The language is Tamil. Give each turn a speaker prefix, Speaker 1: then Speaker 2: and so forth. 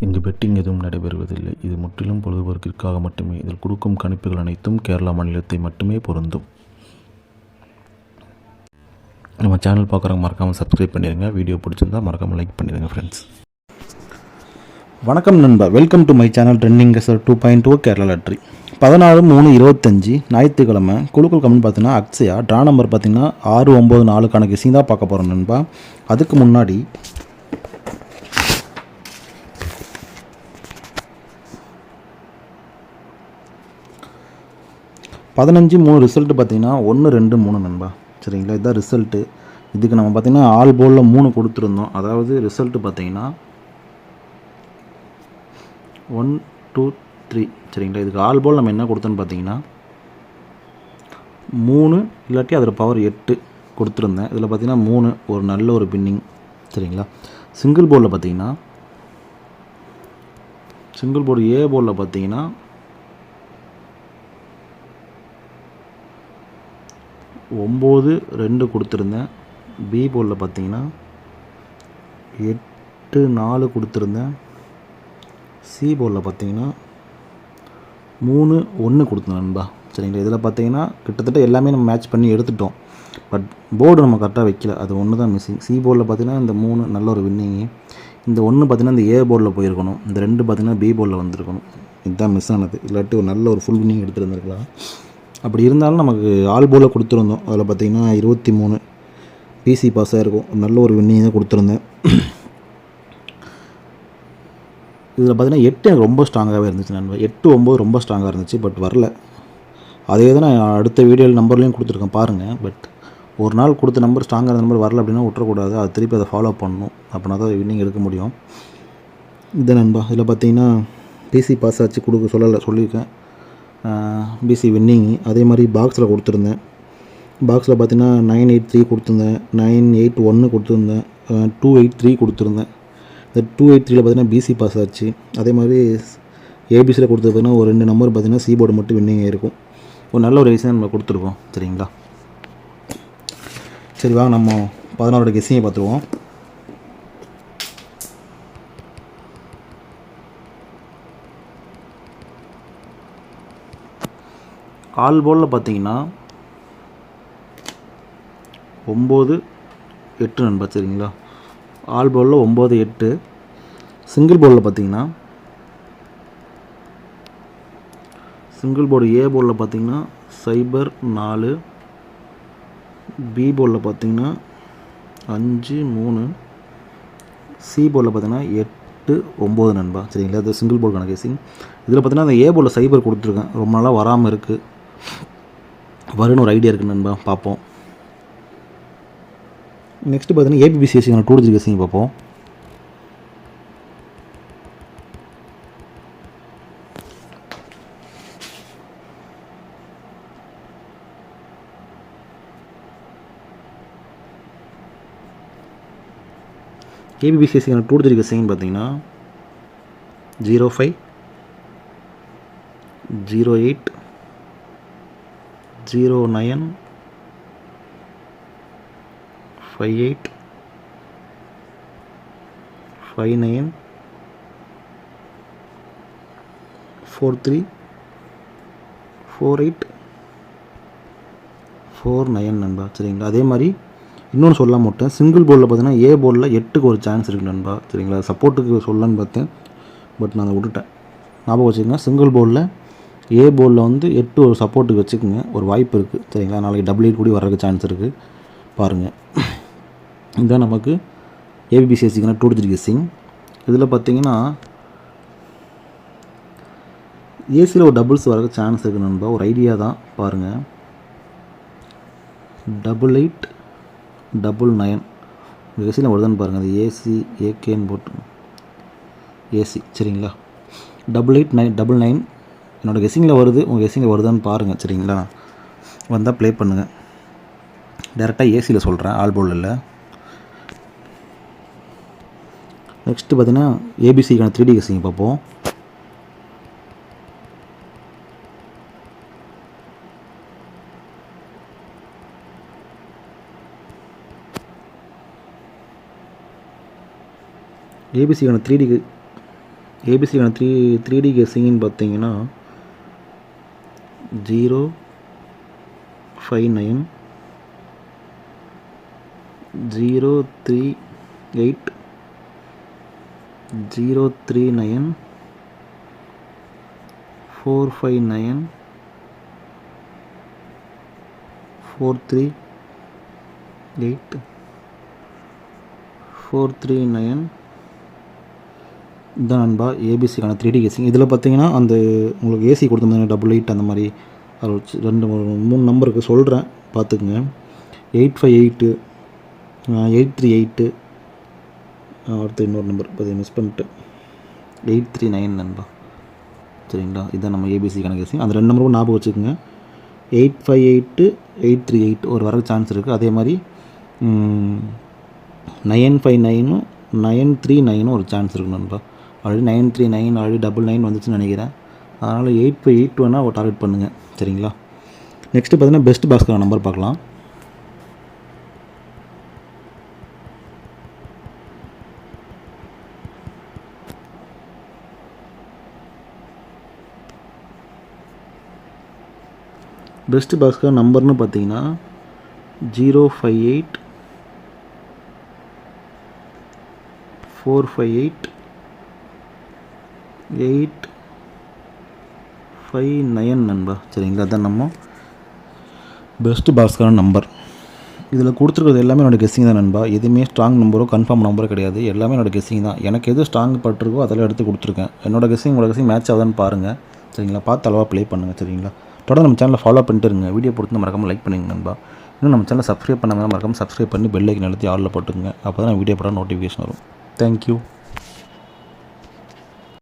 Speaker 1: இங்கு பெட்டிங் எதுவும் நடைபெறுவதில்லை. இது முற்றிலும் பொழுதுபோக்கிற்காக மட்டுமே. இதில் கொடுக்கும் கணிப்புகள் அனைத்தும் கேரளா மாநிலத்தை மட்டுமே பொருந்தும். நம்ம சேனல் பார்க்குறவங்க மறக்காமல் சப்ஸ்கிரைப் பண்ணிடுங்க. வீடியோ பிடிச்சிருந்தா மறக்காமல் லைக் பண்ணிடுங்க ஃப்ரெண்ட்ஸ்.
Speaker 2: வணக்கம் நண்பா, welcome to my channel trending guesser 2.0 Kerala lottery. 14/3/25 ஞாயிற்றுக்கிழமை குழுக்கள் கமெண்ட் பார்த்தீங்கன்னா அக்ஷயா ட்ரா நம்பர் பார்த்தீங்கன்னா 694 கெஸிங் தான் பார்க்க போகிறோம் நண்பா. அதுக்கு முன்னாடி 15/3 ரிசல்ட்டு பார்த்தீங்கன்னா 1 2 3 நண்பா. சரிங்களா, இதுதான் ரிசல்ட்டு. இதுக்கு நம்ம பார்த்தீங்கன்னா ஆல் போலில் 3 கொடுத்துருந்தோம். அதாவது ரிசல்ட்டு பார்த்தீங்கன்னா 1 2 3. சரிங்களா, இதுக்கு ஆல் போல் நம்ம என்ன கொடுத்தோன்னு பார்த்தீங்கன்னா 3 இல்லாட்டி அதில் பவர் 8 கொடுத்துருந்தேன். இதில் பார்த்தீங்கன்னா 3 ஒரு நல்ல ஒரு பின்னிங். சரிங்களா, சிங்கிள் போர்டில் பார்த்தீங்கன்னா சிங்கிள் போர்டு ஏ போர்டில் பார்த்தீங்கன்னா 9 2 கொடுத்துருந்தேன். பி போர்டில் பார்த்தீங்கன்னா 8 4 கொடுத்துருந்தேன். சி போர்டில் பார்த்தீங்கன்னா 3 1 கொடுத்தேன் நண்பா. சரிங்களா, இதில் பார்த்தீங்கன்னா கிட்டத்தட்ட எல்லாமே நம்ம மேட்ச் பண்ணி எடுத்துட்டோம். பட் போர்டு நம்ம கரெக்டாக வைக்கல, அது ஒன்று தான் மிஸ்ஸிங். சி போர்டில் பார்த்தீங்கன்னா இந்த 3 நல்ல ஒரு வின்னிங்கு. இந்த 1 பார்த்தீங்கன்னா இந்த ஏ போர்டில் போயிருக்கணும். இந்த 2 பார்த்தீங்கன்னா பி போர்டில் வந்திருக்கணும். இதுதான் மிஸ் ஆனது. இல்லாட்டி ஒரு நல்ல ஒரு ஃபுல் வின்னிங் எடுத்துருந்துருக்கலாம். அப்படி இருந்தாலும் நமக்கு ஆல் போர்டில் கொடுத்துருந்தோம். அதில் பார்த்தீங்கன்னா 23 பிசி பாஸ் ஆகிருக்கும். நல்ல ஒரு வின்னிங் தான் கொடுத்துருந்தேன். இதில் பார்த்தீங்கன்னா 8 எனக்கு ரொம்ப ஸ்ட்ராங்காகவே இருந்துச்சு நண்பா. 8 9 ரொம்ப ஸ்ட்ராங்காக இருந்துச்சு. பட் வரல. அதே தான் நான் அடுத்த வீடியோவில் நம்பர்லேயும் கொடுத்துருக்கேன் பாருங்கள். பட் ஒரு நாள் கொடுத்த நம்பர் ஸ்ட்ராங்காக இருந்த நம்பர் வரல அப்படின்னா விட்டுறக்கூடாது. அது திருப்பி அதை ஃபாலோ பண்ணணும். அப்படின்னா தான் வின்னிங் எடுக்க முடியும். இது நண்பா. இதில் பார்த்தீங்கன்னா பிசி பாஸ் ஆச்சு சொல்லியிருக்கேன். பிசி வின்னிங். அதே மாதிரி பாக்ஸில் கொடுத்துருந்தேன். பாக்ஸில் பார்த்தீங்கன்னா 983 கொடுத்துருந்தேன், 981 கொடுத்துருந்தேன், 283 கொடுத்துருந்தேன். இந்த 283ல் பார்த்தீங்கன்னா பிசி பாஸ் ஆச்சு. அதே மாதிரி ஏபிசியில் கொடுத்தது பார்த்தீங்கன்னா ஒரு 2 நம்பர் பார்த்தீங்கன்னா சி போர்டு மட்டும் வின்னிங் ஆகிருக்கும். ஒரு நல்ல ஒரு கெஸிங் நம்ம கொடுத்துருக்கோம். சரிங்களா, சரி வாங்க நம்ம 16ஓட கெஸிங்கை பார்த்துருவோம். ஆல் போலில் பார்த்தீங்கன்னா 9 8 நண்பா. சரிங்களா, ஆல் போலில் 9 8. சிங்கிள் போர்டில் பார்த்தீங்கன்னா சிங்கிள் போர்டு ஏ போர்டில் பார்த்தீங்கன்னா 0 4, பி போர்டில் பார்த்தீங்கன்னா 5 3, சி போர்டில் பார்த்தீங்கன்னா 8 9 நண்பா. சரிங்களா, அது சிங்கிள் போர்டுக்கான கேசிங். இதில் பார்த்தீங்கன்னா அந்த ஏ போர்டில் சைபர் கொடுத்துருக்கேன். ரொம்ப நாளாக வராமல் இருக்குது. வரும்னு ஒரு ஐடியா இருக்குது நண்பா, பார்ப்போம். நெக்ஸ்ட்டு பார்த்தீங்கன்னா ஏபிபிசிஎஸ்சிக்கான 2 digit கேசிங் பார்ப்போம். ஏபிபிசிஎஸ்சிக்கான 2 digit கேசிங் பார்த்தீங்கன்னா 05 08 09 58 59 43 48 49 நண்பா. சரிங்களா, அதே மாதிரி இன்னொன்று சொல்ல மாட்டேன். சிங்கிள் போர்டில் பார்த்தீங்கன்னா ஏ போர்டில் 8க்கு ஒரு சான்ஸ் இருக்குது நண்பா. சரிங்களா, சப்போர்ட்டுக்கு சொல்லலான்னு பார்த்தேன். பட் நான் அதை விட்டுட்டேன். ஞாபகம் வச்சுக்கோங்க, சிங்கிள் போர்டில் ஏ போர்டில் வந்து 8 ஒரு சப்போர்ட்டுக்கு வச்சுக்கோங்க. ஒரு வாய்ப்பு இருக்குது. சரிங்களா, நாளைக்கு டபுள் 8 கூட வர்றதுக்கு சான்ஸ் இருக்குது. பாருங்கள், இதுதான் நமக்கு ஏபிபிசிஎஸ்சிக்கான 2 digit கெஸிங். இதில் பார்த்தீங்கன்னா ஏசியில் ஒரு டபுள்ஸ் வரதுக்கு சான்ஸ் இருக்குது நண்பா. ஒரு ஐடியா தான், பாருங்கள். 88 99 இந்த கெஸில் வருதான்னு பாருங்கள். அது ஏசி ஏகேன்னு போட்டு ஏசி. சரிங்களா, 88 9 99 என்னோடய கெஸிங்கில் வருது. உங்கள் கெஸிங்கில் வருதான்னு பாருங்கள். சரிங்களா, வந்தால் ப்ளே பண்ணுங்கள். டேரெக்டாக ஏசியில் சொல்கிறேன், ஆல் போல் இல்லை. நெக்ஸ்ட்டு பார்த்தீங்கன்னா ஏபிசிக்கான 3 digit கெஸிங் பார்ப்போம். ஏபிசிக்கான 3 digit ஏபிசிக்கான 3D கெஸ்ஸிங்னு பார்த்தீங்கன்னா 059 038 039 459 438 439 இதான் நண்பா ஏபிசிக்கான 3D கெஸ்ஸிங். இதில் பார்த்தீங்கன்னா அந்த உங்களுக்கு ஏசி கொடுத்துருந்தாங்க 88 அந்த மாதிரி அது வச்சு 3 நம்பருக்கு சொல்கிறேன் பார்த்துக்குங்க. 858 838 அடுத்து இன்னொரு நம்பர் இப்போ மிஸ் பண்ணிட்டேன் 839 நண்பா. சரிங்களா, இதுதான் நம்ம ஏபிசிக்கான கெஸ்ஸிங். அந்த 2 நம்பரும் ஞாபகம் வச்சுக்கோங்க. 858 838 ஒரு வர சான்ஸ் இருக்குது. அதே மாதிரி 959 939 ஒரு சான்ஸ் இருக்குது நண்பா. ஆல்ரெடி 939 ஆல்ரெடி 99 வந்துச்சுன்னு நினைக்கிறேன். அதனால் 858 வேணால் டார்கெட் பண்ணுங்கள். சரிங்களா, நெக்ஸ்ட்டு பார்த்தீங்கன்னா பெஸ்ட் பாஸ்கர் நம்பர் பார்க்கலாம். பெஸ்ட் பாஸ்கர் நம்பர்னு பார்த்தீங்கன்னா 058 458 859 நண்பா. சரிங்களா, அதுதான் நம்ம பெஸ்ட் பாஸ்கர் நம்பர். இதில் கொடுத்துருக்கிறது எல்லாமே என்னோடய கெஸ்ஸிங் தான் நண்பா. எதுவுமே ஸ்ட்ராங் நம்பரோ கன்ஃபார்ம் நம்பரோ கிடையாது. எல்லாமே என்னோடய கெஸ்ஸிங் தான். எனக்கு எது ஸ்ட்ராங் பட்டிருக்கோ அதெல்லாம் எடுத்து கொடுத்துருக்கேன். என்னோடய கெஸ்ஸிங் உங்களோட கெஸ்ஸிங் மேட்ச் ஆகுதான்னு பாருங்கள். சரிங்களா, பார்த்து அளவாக ப்ளே பண்ணுங்கள். சரிங்களா, தொடர்ந்து நம்ம சேனலை ஃபாலோ பண்ணிட்டு இருங்க. வீடியோ பொறுத்து மறக்காமல் லைக் பண்ணுங்க நண்பா. இன்னும் நம்ம சேனலை சப்ஸ்கிரைப் பண்ணாமல் மறக்காமல் சப்ஸ்கிரைப் பண்ணி பெல் ஐக்கன் அழுத்தி ஆலில் போட்டுங்க. அப்போ தான் வீடியோ போட நோட்டிஃபிகேஷன் வரும். தேங்க்யூ.